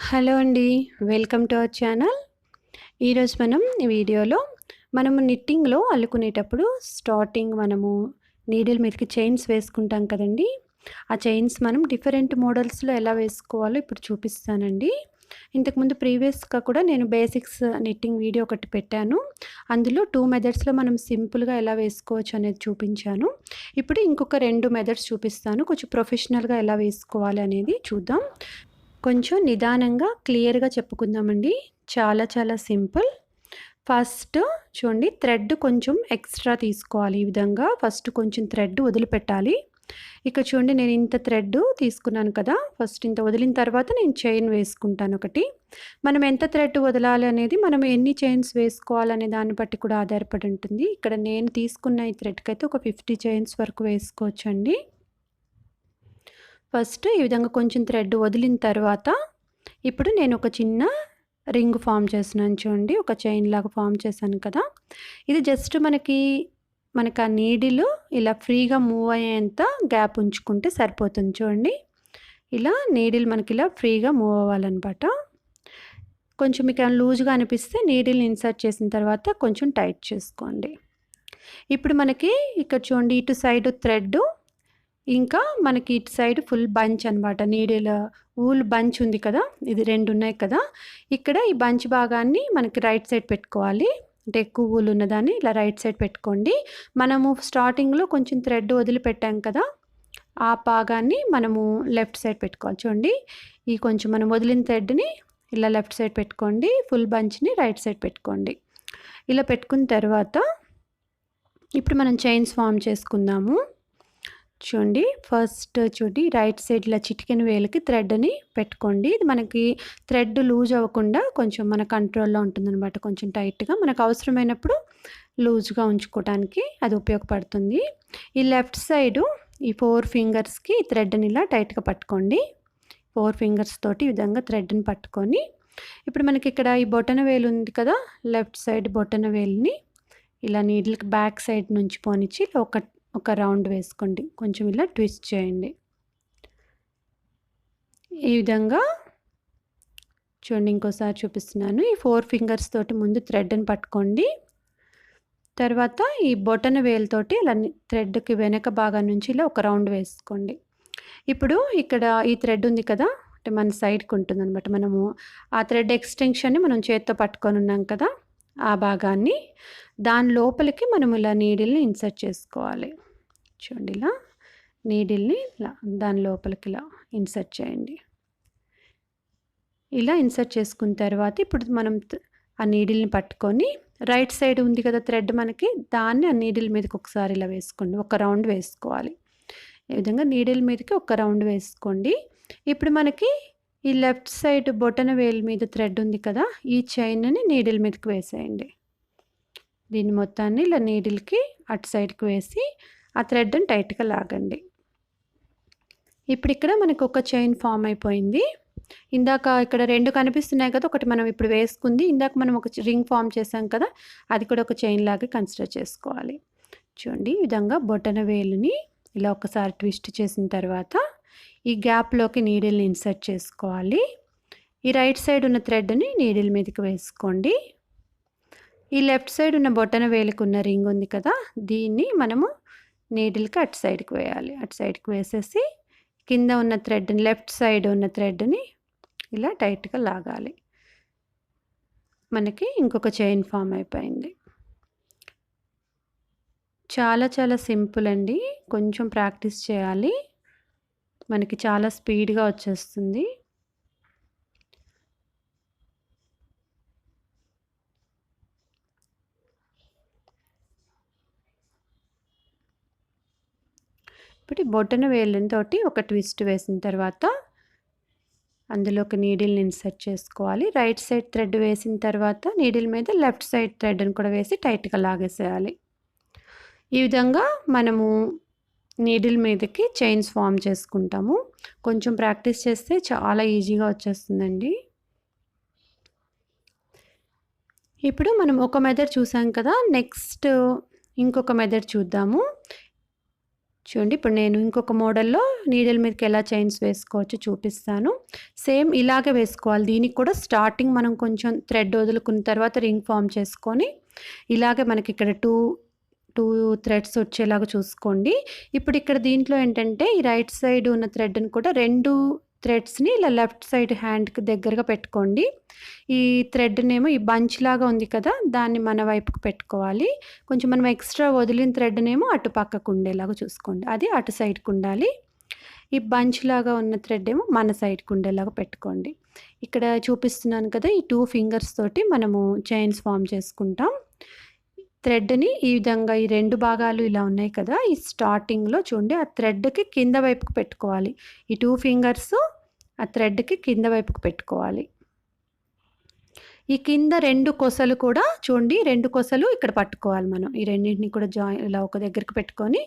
Hello అండి. Welcome to our channel. ఈరోజు మనం ఈ వీడియోలో నిట్టింగ్‌లో అల్లుకునేటప్పుడు స్టార్టింగ్ నీడిల్ మీదకి చైన్స్ వేసుకుంటాం కదండీ! ఆ చైన్స్ మనం డిఫరెంట్ మోడల్స్‌లో ఎలా వేసుకోవాలో ఇప్పుడు చూపిస్తానండి. ఇంతకుముందు ప్రీవియస్‌గా కూడా నేను బేసిక్స్ నిట్టింగ్ వీడియో ఒకటి పెట్టాను. అందులో 2 మెథడ్స్‌లో మనం సింపుల్‌గా ఎలా వేసుకోవచ్చు అనేది చూపించాను. ఇప్పుడు ఇంకొక 2 మెథడ్స్ చూపిస్తాను. కొంచెం ప్రొఫెషనల్‌గా ఎలా వేసుకోవాలి అనేది చూద్దాం. కొంచెం నిదానంగా క్లియర్‌గా చెప్పుకుందామండి. చాలా చాలా సింపుల్. ఫస్ట్ చూడండి, థ్రెడ్ కొంచెం ఎక్స్ట్రా తీసుకోవాలి. ఈ విధంగా ఫస్ట్ కొంచెం థ్రెడ్ వదిలిపెట్టాలి. ఇక్కడ చూడండి, నేను ఇంత థ్రెడ్ తీసుకున్నాను కదా! ఫస్ట్ ఇంత వదిలిన తర్వాత నేను చైన్ వేసుకుంటాను ఒకటి. మనం ఎంత థ్రెడ్ వదలాలి అనేది మనం ఎన్ని చైన్స్ వేసుకోవాలనే దాన్ని బట్టి కూడా ఆధారపడి ఉంటుంది. ఇక్కడ నేను తీసుకున్న ఈ థ్రెడ్‌కైతే ఒక 50 చైన్స్ వరకు వేసుకోవచ్చండి. ఫస్ట్ ఈ విధంగా కొంచెం థ్రెడ్ వదిలిన తర్వాత ఇప్పుడు నేను ఒక చిన్న రింగ్ ఫామ్ చేస్తున్నాను చూడండి. ఒక చైన్ లాగా ఫామ్ చేశాను కదా! ఇది జస్ట్ మనకి ఆ నీడిల్ ఇలా ఫ్రీగా మూవ్ అయ్యేంత గ్యాప్ ఉంచుకుంటే సరిపోతుంది చూడండి. ఇలా నీడిల్ మనకి ఇలా ఫ్రీగా మూవ్ అవ్వాలన్నమాట. కొంచెం మీకు లూజ్గా అనిపిస్తే నీడిల్ని ఇన్సర్ట్ చేసిన తర్వాత కొంచెం టైట్ చేసుకోండి. ఇప్పుడు మనకి ఇక్కడ చూడండి, ఇటు సైడ్ థ్రెడ్, ఇంకా మనకి ఇటు సైడ్ ఫుల్ బంచ్ అనమాట. నీడిల్ వూల్ బంచ్ ఉంది కదా! ఇది 2 ఉన్నాయి కదా! ఇక్కడ ఈ బంచ్ భాగాన్ని మనకి రైట్ సైడ్ పెట్టుకోవాలి. అంటే ఎక్కువ వూల్ ఉన్నదాన్ని ఇలా రైట్ సైడ్ పెట్టుకోండి. మనము స్టార్టింగ్‌లో కొంచెం థ్రెడ్ వదిలిపెట్టాం కదా! ఆ భాగాన్ని మనము లెఫ్ట్ సైడ్ పెట్టుకోవాలి. చూడండి, ఈ కొంచెం మనం వదిలిన థ్రెడ్‌ని ఇలా లెఫ్ట్ సైడ్ పెట్టుకోండి. ఫుల్ బంచ్‌ని రైట్ సైడ్ పెట్టుకోండి. ఇలా పెట్టుకున్న తర్వాత ఇప్పుడు మనం చైన్స్ ఫామ్ చేసుకుందాము. చూడండి, ఫస్ట్ చూడండి, రైట్ సైడ్ ఇలా చిటికెన వేలకి థ్రెడ్ని పెట్టుకోండి. ఇది మనకి థ్రెడ్ లూజ్ అవ్వకుండా కొంచెం మన కంట్రోల్లో ఉంటుందన్నమాట. కొంచెం టైట్గా మనకు అవసరమైనప్పుడు లూజ్గా ఉంచుకోవడానికి అది ఉపయోగపడుతుంది. ఈ లెఫ్ట్ సైడు ఈ 4 ఫింగర్స్కి ఈ థ్రెడ్ని ఇలా టైట్గా పట్టుకోండి. 4 ఫింగర్స్ తోటి ఈ విధంగా థ్రెడ్ని పట్టుకొని ఇప్పుడు మనకి ఇక్కడ ఈ బొటన వేలు ఉంది కదా! లెఫ్ట్ సైడ్ బొటన వేలుని ఇలా నీడిల్కి బ్యాక్ సైడ్ నుంచి పోనిచ్చి ఒక రౌండ్ వేసుకోండి. కొంచెం ఇలా ట్విస్ట్ చేయండి. ఈ విధంగా చూడండి, ఇంకోసారి చూపిస్తున్నాను. ఈ 4 ఫింగర్స్ తోటి ముందు థ్రెడ్ని పట్టుకోండి. తర్వాత ఈ బొటన వేలుతోటి ఇలా థ్రెడ్కి వెనక భాగం నుంచి ఇలా ఒక రౌండ్ వేసుకోండి. ఇప్పుడు ఇక్కడ ఈ థ్రెడ్ ఉంది కదా! అంటే మన సైడ్కి ఉంటుందన్నమాట. మనము ఆ థ్రెడ్ ఎక్స్టెన్షన్ని మనం చేత్తో పట్టుకొని ఉన్నాం కదా! ఆ భాగాన్ని దాని లోపలికి మనం ఇలా నీడిల్ని ఇన్సర్ట్ చేసుకోవాలి. చూడండి, ఇలా నీడిల్ని ఇలా దాని లోపలికి ఇలా ఇన్సర్ట్ చేయండి. ఇలా ఇన్సర్ట్ చేసుకున్న తర్వాత ఇప్పుడు మనం ఆ నీడిల్ని పట్టుకొని రైట్ సైడ్ ఉంది కదా థ్రెడ్ మనకి, దాన్ని ఆ నీడిల్ మీదకి ఒకసారి ఇలా వేసుకోండి. ఒక రౌండ్ వేసుకోవాలి. ఈ విధంగా నీడిల్ మీదకి ఒక రౌండ్ వేసుకోండి. ఇప్పుడు మనకి ఈ లెఫ్ట్ సైడ్ బొటన వేలు మీద థ్రెడ్ ఉంది కదా! ఈ చైన్ని నీడిల్ మీదకి వేసేయండి. దీన్ని మొత్తాన్ని ఇలా నీడిల్కి అటు సైడ్కి వేసి ఆ థ్రెడ్ని టైట్గా లాగండి. ఇప్పుడు ఇక్కడ మనకు ఒక చైన్ ఫామ్ అయిపోయింది. ఇందాక ఇక్కడ 2 కనిపిస్తున్నాయి కదా! ఒకటి మనం ఇప్పుడు వేసుకుంది. ఇందాక మనం ఒక రింగ్ ఫామ్ చేసాం కదా! అది కూడా ఒక చైన్ లాగా కన్సిడర్ చేసుకోవాలి. చూడండి, ఈ విధంగా బొటన వేలుని ఇలా ఒకసారి ట్విస్ట్ చేసిన తర్వాత ఈ గ్యాప్లోకి నీడిల్ని ఇన్సర్ట్ చేసుకోవాలి. ఈ రైట్ సైడ్ ఉన్న థ్రెడ్ని నీడిల్ మీదకి వేసుకోండి. ఈ లెఫ్ట్ సైడ్ ఉన్న బొటన వేలుకు ఉన్న రింగ్ ఉంది కదా! దీన్ని మనము నీడిల్కి అటు సైడ్కి వేయాలి. అటు సైడ్కి వేసేసి కింద ఉన్న థ్రెడ్ని, లెఫ్ట్ సైడ్ ఉన్న థ్రెడ్ని ఇలా టైట్గా లాగాలి. మనకి ఇంకొక చైన్ ఫామ్ అయిపోయింది. చాలా చాలా సింపుల్ అండి. కొంచెం ప్రాక్టీస్ చేయాలి. మనకి చాలా స్పీడ్గా వచ్చేస్తుంది. ఇప్పుడు బొటన వేలుతోటి ఒక ట్విస్ట్ వేసిన తర్వాత అందులోకి నీడిల్ని ఇన్సర్ట్ చేసుకోవాలి. రైట్ సైడ్ థ్రెడ్ వేసిన తర్వాత నీడిల్ మీద లెఫ్ట్ సైడ్ థ్రెడ్ని కూడా వేసి టైట్గా లాగేసేయాలి. ఈ విధంగా మనము నీడిల్ మీదకి చైన్స్ ఫామ్ చేసుకుంటాము. కొంచెం ప్రాక్టీస్ చేస్తే చాలా ఈజీగా వచ్చేస్తుందండి. ఇప్పుడు మనం ఒక మెథడ్ చూసాం కదా! నెక్స్ట్ ఇంకొక మెథడ్ చూద్దాము. చూడండి ఇప్పుడు నేను ఇంకొక మోడల్‌లో నీడిల్ మీదకి ఎలా చైన్స్ వేసుకోవచ్చో చూపిస్తాను. సేమ్ ఇలాగే వేసుకోవాలి. దీనికి కూడా స్టార్టింగ్ మనం కొంచెం థ్రెడ్ వదులుకున్న తర్వాత రింగ్ ఫార్మ్ చేసుకొని ఇలాగే మనకి ఇక్కడ 2 థ్రెడ్స్ వచ్చేలాగా చూసుకోండి. ఇప్పుడు ఇక్కడ దీంట్లో ఏంటంటే ఈ రైట్ సైడ్ ఉన్న థ్రెడ్‌ని కూడా 2 థ్రెడ్స్‌ని ఇలా లెఫ్ట్ సైడ్ హ్యాండ్‌కి దగ్గరగా పెట్టుకోండి. ఈ థ్రెడ్‌నేమో ఈ బంచ్ లాగా ఉంది కదా! దాన్ని మన వైపుకి పెట్టుకోవాలి. కొంచెం మనం ఎక్స్ట్రా వదిలిన థ్రెడ్‌నేమో అటు పక్కకు ఉండేలాగా చూసుకోండి. అది అటు సైడ్‌కి ఉండాలి. ఈ బంచ్ లాగా ఉన్న థ్రెడ్ ఏమో మన సైడ్‌కి ఉండేలాగా పెట్టుకోండి. ఇక్కడ చూపిస్తున్నాను కదా! ఈ 2 ఫింగర్స్ తోటి మనము చైన్స్ ఫార్మ్ చేసుకుంటాం. థ్రెడ్‌ని ఈ విధంగా ఈ 2 భాగాలు ఇలా ఉన్నాయి కదా! ఈ స్టార్టింగ్‌లో చూడండి ఆ థ్రెడ్‌కి కింద వైపుకి పెట్టుకోవాలి. ఈ 2 ఫింగర్స్ ఆ థ్రెడ్‌కి కింద వైపుకి పెట్టుకోవాలి. ఈ కింద 2 కొసలు కూడా చూడండి 2 కొసలు ఇక్కడ పట్టుకోవాలి మనం. ఈ రెండింటిని కూడా ఇలా ఒక దగ్గరికి పెట్టుకొని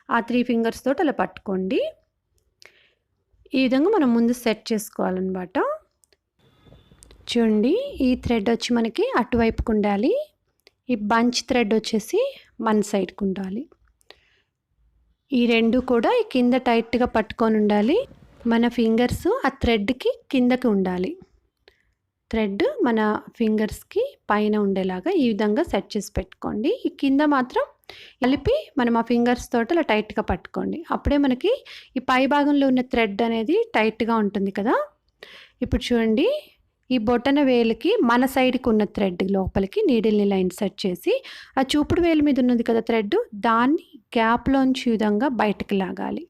ఆ 3 ఫింగర్స్ తోటి అలా పట్టుకోండి. ఈ విధంగా మనం ముందు సెట్ చేసుకోవాలన్నమాట. చూడండి ఈ థ్రెడ్ వచ్చి మనకి అటువైపుకు ఉండాలి. ఈ బంచ్ థ్రెడ్ వచ్చేసి మన సైడ్‌కి ఉండాలి. ఈ 2 కూడా ఈ కింద టైట్‌గా పట్టుకొని ఉండాలి. మన ఫింగర్స్ ఆ థ్రెడ్‌కి కిందకి ఉండాలి. థ్రెడ్ మన ఫింగర్స్‌కి పైన ఉండేలాగా ఈ విధంగా సెట్ చేసి పెట్టుకోండి. ఈ కింద మాత్రం కలిపి మనం ఆ ఫింగర్స్ తోటి ఇలా టైట్‌గా పట్టుకోండి. అప్పుడే మనకి ఈ పై భాగంలో ఉన్న థ్రెడ్ అనేది టైట్‌గా ఉంటుంది కదా! ఇప్పుడు చూడండి ఈ బొటన వేలుకి మన సైడ్‌కి ఉన్న థ్రెడ్ లోపలికి నీడిల్‌ని ఇలా ఇన్సర్ట్ చేసి ఆ చూపుడు వేలు మీద ఉన్నది కదా థ్రెడ్ దాన్ని గ్యాప్‌లోంచి ఈ విధంగా బయటకి లాగాలి.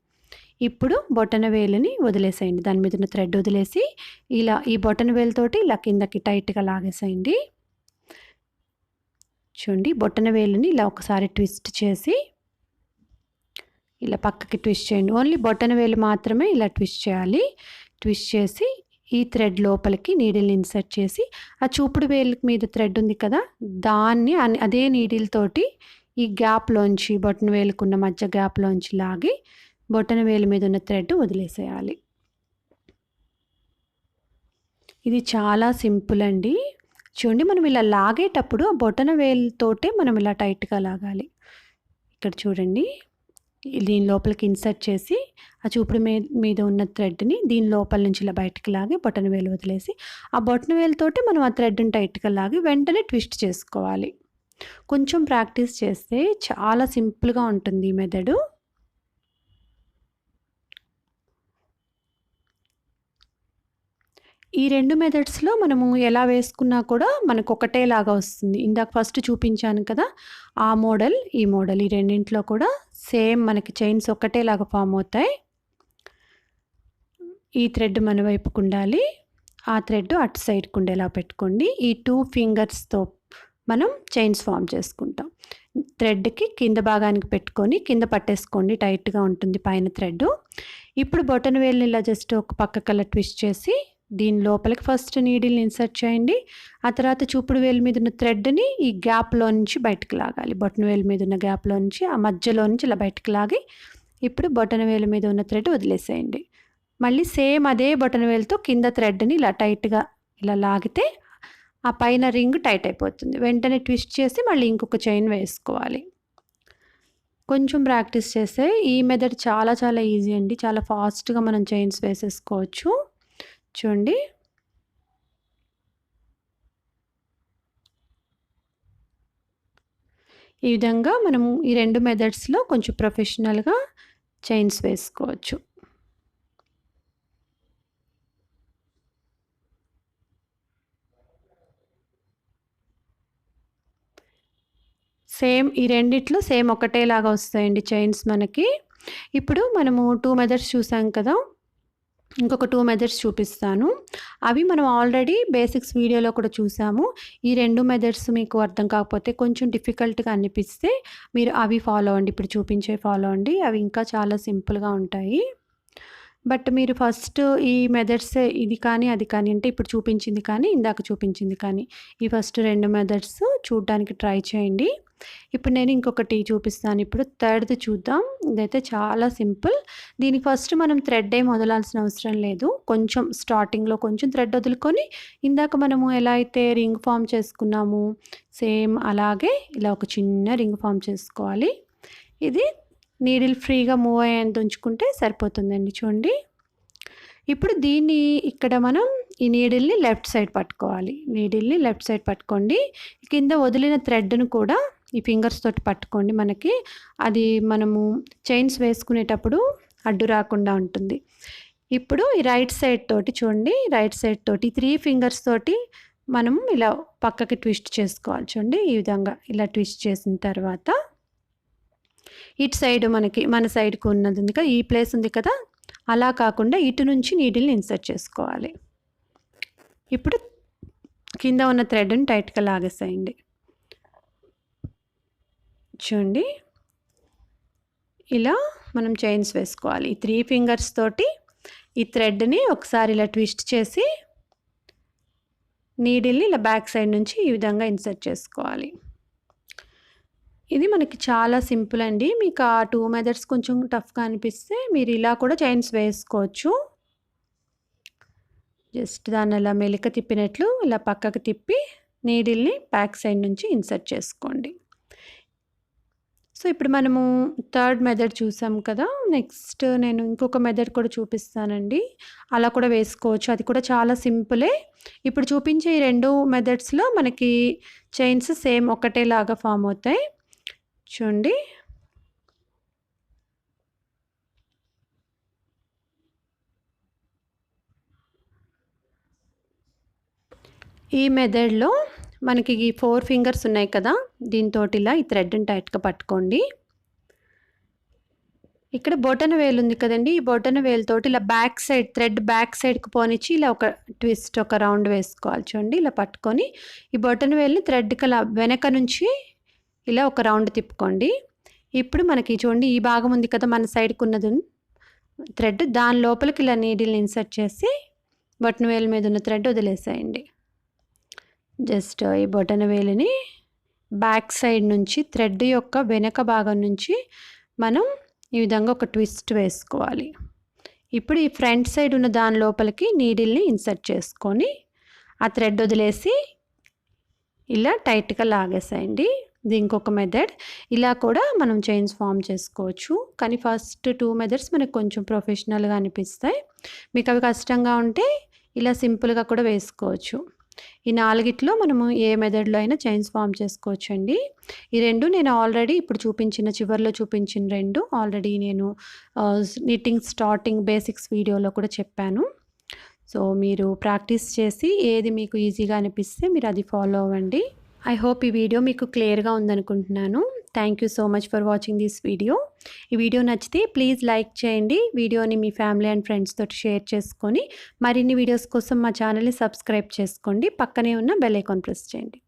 ఇప్పుడు బొటన వేలుని వదిలేసేయండి. దాని మీద ఉన్న థ్రెడ్ వదిలేసి ఇలా ఈ బొటన వేలుతోటి ఇలా కిందకి టైట్‌గా లాగేసేయండి. చూడండి బొటన వేలుని ఇలా ఒకసారి ట్విస్ట్ చేసి ఇలా పక్కకి ట్విస్ట్ చేయండి. ఓన్లీ బొటన వేలు మాత్రమే ఇలా ట్విస్ట్ చేయాలి. ట్విస్ట్ చేసి ఈ థ్రెడ్ లోపలికి నీడిల్ని ఇన్సర్ట్ చేసి ఆ చూపుడు వేలు మీద థ్రెడ్ ఉంది కదా దాన్ని అదే నీడిల్ తోటి ఈ గ్యాప్‌లోంచి బొటన వేలుకున్న మధ్య గ్యాప్‌లోంచి లాగి బొటన వేలు మీద ఉన్న థ్రెడ్ వదిలేసేయాలి. ఇది చాలా సింపుల్ అండి. చూడండి మనం ఇలా లాగేటప్పుడు ఆ బొటన వేలుతోటే మనం ఇలా టైట్‌గా లాగాలి. ఇక్కడ చూడండి దీని లోపలికి ఇన్సర్ట్ చేసి ఆ చూపుడు మీద ఉన్న థ్రెడ్‌ని దీని లోపల నుంచి ఇలా బయటికి లాగి బొటన వేలు వదిలేసి ఆ బొటన వేలుతోటి మనం ఆ థ్రెడ్‌ని టైట్‌గా లాగి వెంటనే ట్విస్ట్ చేసుకోవాలి. కొంచెం ప్రాక్టీస్ చేస్తే చాలా సింపుల్‌గా ఉంటుంది ఈ మెథడు. ఈ 2 మెథడ్స్‌లో మనము ఎలా వేసుకున్నా కూడా మనకు ఒకటేలాగా వస్తుంది. ఇందాక ఫస్ట్ చూపించాను కదా! ఆ మోడల్, ఈ మోడల్ ఈ రెండింటిలో కూడా సేమ్ మనకి చైన్స్ ఒకటేలాగా ఫార్మ్ అవుతాయి. ఈ థ్రెడ్ మన వైపుకు ఉండాలి. ఆ థ్రెడ్ అటు సైడ్‌కి ఉండేలా పెట్టుకోండి. ఈ 2 ఫింగర్స్‌తో మనం చైన్స్ ఫార్మ్ చేసుకుంటాం. థ్రెడ్‌కి కింద భాగానికి పెట్టుకొని కింద పట్టేసుకోండి టైట్‌గా ఉంటుంది పైన థ్రెడ్. ఇప్పుడు బొటన వేలుని ఇలా జస్ట్ ఒక పక్కకలా ట్విస్ట్ చేసి దీని లోపలికి ఫస్ట్ నీడిల్ని ఇన్సర్ట్ చేయండి. ఆ తర్వాత చూపుడు వేలు మీద ఉన్న థ్రెడ్‌ని ఈ గ్యాప్‌లో నుంచి బయటకు లాగాలి. బొటన వేలు మీద ఉన్న గ్యాప్‌లో నుంచి ఆ మధ్యలో నుంచి ఇలా బయటకు లాగి ఇప్పుడు బొటన వేలు మీద ఉన్న థ్రెడ్ వదిలేసేయండి. మళ్ళీ సేమ్ అదే బొటన వేలుతో కింద థ్రెడ్‌ని ఇలా టైట్‌గా ఇలా లాగితే ఆ పైన రింగ్ టైట్ అయిపోతుంది. వెంటనే ట్విస్ట్ చేసి మళ్ళీ ఇంకొక చైన్ వేసుకోవాలి. కొంచెం ప్రాక్టీస్ చేస్తే ఈ మెథడ్ చాలా చాలా ఈజీ అండి. చాలా ఫాస్ట్‌గా మనం చైన్స్ వేసేసుకోవచ్చు. చూడండి. ఈ విధంగా మనము ఈ 2 మెథడ్స్‌లో కొంచెం ప్రొఫెషనల్‌గా చైన్స్ వేసుకోవచ్చు. సేమ్ ఈ రెండిట్లో సేమ్ ఒకటేలాగా వస్తాయండి చైన్స్ మనకి. ఇప్పుడు మనము 2 మెథడ్స్ చూసాం కదా! ఇంకొక 2 మెథడ్స్ చూపిస్తాను. అవి మనం ఆల్రెడీ బేసిక్స్ వీడియోలో కూడా చూసాము. ఈ 2 మెథడ్స్ మీకు అర్థం కాకపోతే కొంచెం డిఫికల్ట్‌గా అనిపిస్తే మీరు అవి ఫాలో అవ్వండి. ఇప్పుడు చూపించేవి ఫాలో అవ్వండి. అవి ఇంకా చాలా సింపుల్‌గా ఉంటాయి. బట్ మీరు ఫస్ట్ ఈ మెథడ్స్ ఇది కానీ, అది కానీ అంటే ఇప్పుడు చూపించింది కానీ, ఇందాక చూపించింది కానీ ఈ ఫస్ట్ 2 మెథడ్స్ చూడడానికి ట్రై చేయండి. ఇప్పుడు నేను ఇంకొకటి చూపిస్తాను. ఇప్పుడు థర్డ్‌ది చూద్దాం. ఇదైతే చాలా సింపుల్. దీనికి ఫస్ట్ మనం థ్రెడ్ ఏం వదలాల్సిన అవసరం లేదు. కొంచెం స్టార్టింగ్‌లో కొంచెం థ్రెడ్ వదులుకొని ఇందాక మనము ఎలా అయితే రింగ్ ఫార్మ్ చేసుకున్నాము సేమ్ అలాగే ఇలా ఒక చిన్న రింగ్ ఫార్మ్ చేసుకోవాలి. ఇది నీడిల్ ఫ్రీగా మూవ్ అయ్యేంత ఉంచుకుంటే సరిపోతుందండి. చూడండి. ఇప్పుడు దీన్ని ఇక్కడ మనం ఈ నీడిల్ని లెఫ్ట్ సైడ్ పట్టుకోవాలి. నీడిల్ని లెఫ్ట్ సైడ్ పట్టుకోండి. కింద వదిలిన థ్రెడ్‌ను కూడా ఈ ఫింగర్స్ తోటి పట్టుకోండి. మనకి అది మనము చైన్స్ వేసుకునేటప్పుడు అడ్డు రాకుండా ఉంటుంది. ఇప్పుడు ఈ రైట్ సైడ్ తోటి చూడండి. రైట్ సైడ్ తోటి 3 ఫింగర్స్ తోటి మనం ఇలా పక్కకి ట్విస్ట్ చేసుకోవాలి. చూడండి ఈ విధంగా ఇలా ట్విస్ట్ చేసిన తర్వాత ఇటు సైడ్ మన సైడ్‌కి ఉన్నది ఉంది కదా, ఈ ప్లేస్ ఉంది కదా, అలా కాకుండా ఇటు నుంచి నీడిల్ని ఇన్సర్ట్ చేసుకోవాలి. ఇప్పుడు కింద ఉన్న థ్రెడ్‌ని టైట్‌గా లాగేసేయండి. చూడండి ఇలా మనం చైన్స్ వేసుకోవాలి. ఈ 3 ఫింగర్స్ తోటి ఈ థ్రెడ్‌ని ఒకసారి ఇలా ట్విస్ట్ చేసి నీడిల్ని ఇలా బ్యాక్ సైడ్ నుంచి ఈ విధంగా ఇన్సర్ట్ చేసుకోవాలి. ఇది మనకి చాలా సింపుల్ అండి. మీకు ఆ 2 మెథడ్స్ కొంచెం టఫ్‌గా అనిపిస్తే మీరు ఇలా కూడా చైన్స్ వేసుకోవచ్చు. జస్ట్ దాన్ని అలా మెలిక తిప్పినట్లు ఇలా పక్కకు తిప్పి నీడిల్ని బ్యాక్ సైడ్ నుంచి ఇన్సర్ట్ చేసుకోండి. సో ఇప్పుడు మనము థర్డ్ మెథడ్ చూసాం కదా, నెక్స్ట్ నేను ఇంకొక మెథడ్ కూడా చూపిస్తానండి. అలా కూడా వేసుకోవచ్చు. అది కూడా చాలా సింపులే. ఇప్పుడు చూపించే ఈ 2 మెథడ్స్‌లో మనకి చైన్స్ సేమ్ ఒకటేలాగా ఫామ్ అవుతాయి. చూడండి. ఈ మెథడ్‌లో మనకి ఈ 4 ఫింగర్స్ ఉన్నాయి కదా, దీనితోటి ఇలా ఈ థ్రెడ్‌ని టైట్‌గా పట్టుకోండి. ఇక్కడ బొటన వేలు ఉంది కదండి, ఈ బొటన వేలుతోటి ఇలా బ్యాక్ సైడ్ థ్రెడ్ బ్యాక్ సైడ్‌కి పోనిచ్చి ఇలా ఒక ట్విస్ట్ ఒక రౌండ్ వేసుకోవాలి. చూడండి ఇలా పట్టుకొని ఈ బొటన వేలుని థ్రెడ్‌కి అలా వెనక నుంచి ఇలా ఒక రౌండ్ తిప్పుకోండి. ఇప్పుడు మనకి చూడండి ఈ భాగం ఉంది కదా, మన సైడ్‌కి ఉన్నది థ్రెడ్, దాని లోపలికి ఇలా నీడిల్ని ఇన్సర్ట్ చేసి బొటన వేలు మీద ఉన్న థ్రెడ్ వదిలేసేయండి. జస్ట్ ఈ బొటన వేలుని బ్యాక్ సైడ్ నుంచి థ్రెడ్ యొక్క వెనక భాగం నుంచి మనం ఈ విధంగా ఒక ట్విస్ట్ వేసుకోవాలి. ఇప్పుడు ఈ ఫ్రంట్ సైడ్ ఉన్న దాని లోపలికి నీడిల్ని ఇన్సర్ట్ చేసుకొని ఆ థ్రెడ్ వదిలేసి ఇలా టైట్‌గా లాగేసేయండి. ఇది ఇంకొక మెథడ్. ఇలా కూడా మనం చైన్స్ ఫామ్ చేసుకోవచ్చు. కానీ ఫస్ట్ 2 మెథడ్స్ మనకు కొంచెం ప్రొఫెషనల్‌గా అనిపిస్తాయి. మీకు అవి కష్టంగా ఉంటే ఇలా సింపుల్‌గా కూడా వేసుకోవచ్చు. ఈ 4గిట్లో మనము ఏ మెథడ్‌లో అయినా చైన్స్ ఫామ్ చేసుకోవచ్చండి. ఈ 2 నేను ఆల్రెడీ ఇప్పుడు చివర్లో చూపించిన 2 ఆల్రెడీ నేను నిట్టింగ్ స్టార్టింగ్ బేసిక్స్ వీడియోలో కూడా చెప్పాను. సో మీరు ప్రాక్టీస్ చేసి ఏది మీకు ఈజీగా అనిపిస్తే మీరు అది ఫాలో అవ్వండి. ఐ హోప్ ఈ వీడియో మీకు క్లియర్‌గా ఉందనుకుంటున్నాను. Thank you so much for watching this video. ఈ వీడియో నచ్చితే ప్లీజ్ లైక్ చేయండి. వీడియోని మీ ఫ్యామిలీ అండ్ ఫ్రెండ్స్ తోటి షేర్ చేసుకొని మరిన్ని వీడియోస్ కోసం మా ఛానల్ని సబ్స్క్రైబ్ చేసుకోండి. పక్కనే ఉన్న బెల్ ఐకాన్ ప్రెస్ చేయండి.